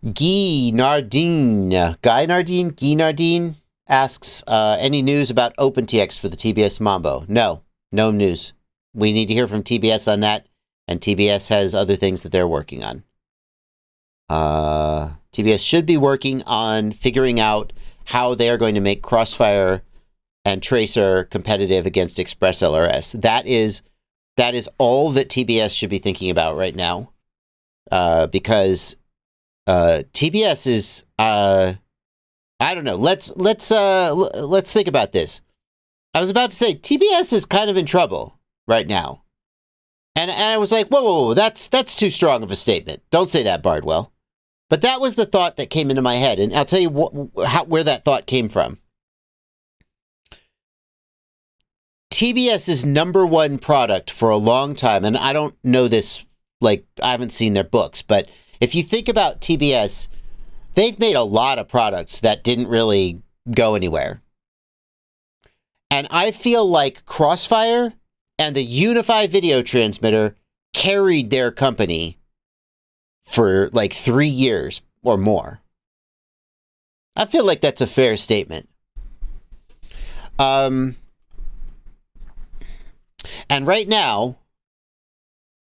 Guy Nardine asks, any news about OpenTX for the TBS Mambo? No news. We need to hear from TBS on that, and TBS has other things that they're working on. TBS should be working on figuring out how they are going to make Crossfire and Tracer competitive against ExpressLRS. That is all that TBS should be thinking about right now, because TBS is I don't know. Let's think about this. I was about to say TBS is kind of in trouble right now, and I was like, whoa, that's too strong of a statement. Don't say that, Bardwell. But that was the thought that came into my head, and I'll tell you where that thought came from. TBS's number one product for a long time, and I don't know this, like, I haven't seen their books, but if you think about TBS, they've made a lot of products that didn't really go anywhere. And I feel like Crossfire and the Unify video transmitter carried their company for like 3 years or more. I feel like that's a fair statement. And right now,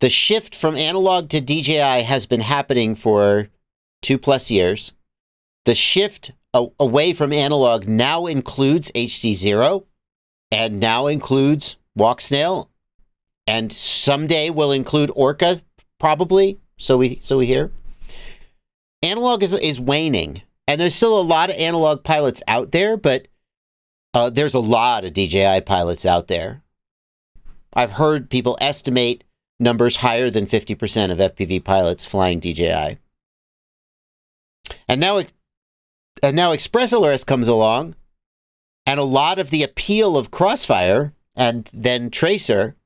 the shift from analog to DJI has been happening for 2+ years. The shift away from analog now includes HD0 and now includes Walk Snail, and someday will include Orca, probably. So we hear. Analog is waning, and there's still a lot of analog pilots out there, but there's a lot of DJI pilots out there. I've heard people estimate numbers higher than 50% of FPV pilots flying DJI. And now ExpressLRS comes along, and a lot of the appeal of Crossfire and then Tracer,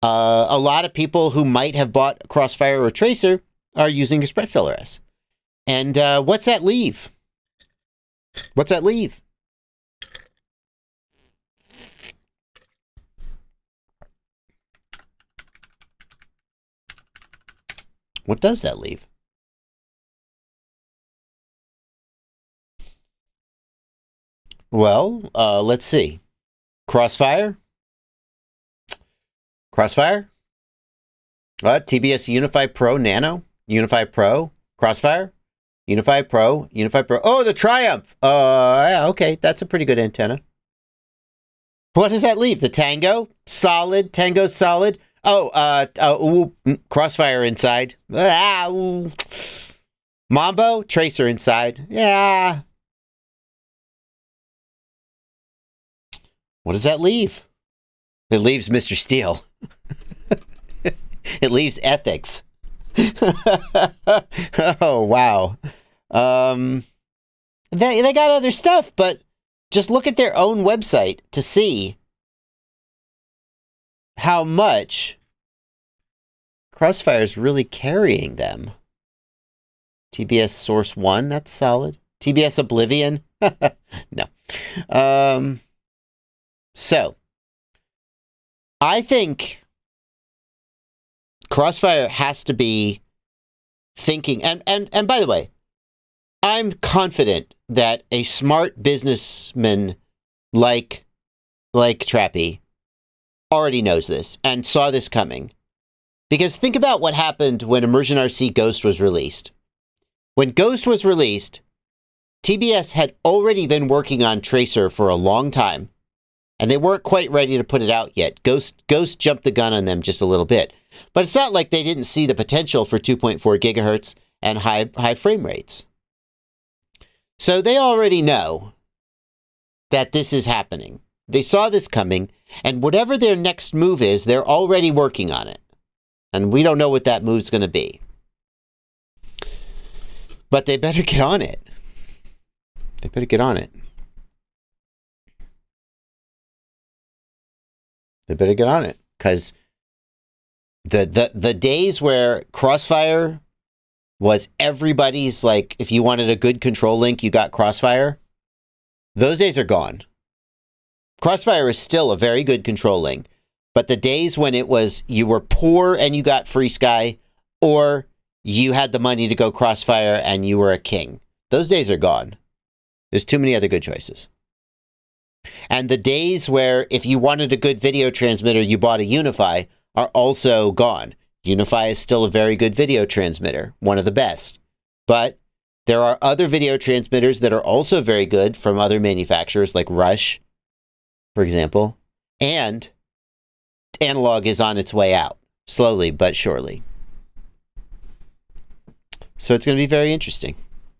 a lot of people who might have bought Crossfire or Tracer are using ExpressLRS. And what's that leave? What's that leave? What does that leave? Well, let's see. Crossfire? TBS Unify Pro Nano? Unify Pro? Crossfire? Unify Pro? Unify Pro? Oh, the Triumph! Yeah, okay, that's a pretty good antenna. What does that leave? The Tango? Solid. Tango's solid. Crossfire inside. Mambo? Tracer inside. Yeah. What does that leave? It leaves Mr. Steele. It leaves ethics. Oh, wow. They got other stuff, but just look at their own website to see how much Crossfire is really carrying them. TBS Source 1, that's solid. TBS Oblivion? No. So, I think Crossfire has to be thinking, and by the way, I'm confident that a smart businessman like Trappy already knows this and saw this coming. Because think about what happened when Immersion RC Ghost was released. When Ghost was released, TBS had already been working on Tracer for a long time, and they weren't quite ready to put it out yet. Ghost jumped the gun on them just a little bit. But it's not like they didn't see the potential for 2.4 gigahertz and high frame rates. So they already know that this is happening. They saw this coming, and whatever their next move is, they're already working on it. And we don't know what that move's going to be. But they better get on it. They better get on it. They better get on it. Because the days where Crossfire was everybody's, like, if you wanted a good control link, you got Crossfire. Those days are gone. Crossfire is still a very good control link. But the days when it was you were poor and you got FreeSky, or you had the money to go Crossfire and you were a king. Those days are gone. There's too many other good choices. And the days where if you wanted a good video transmitter, you bought a Unify are also gone. Unify is still a very good video transmitter, one of the best. But there are other video transmitters that are also very good from other manufacturers like Rush, for example. And analog is on its way out, slowly but surely. So it's going to be very interesting.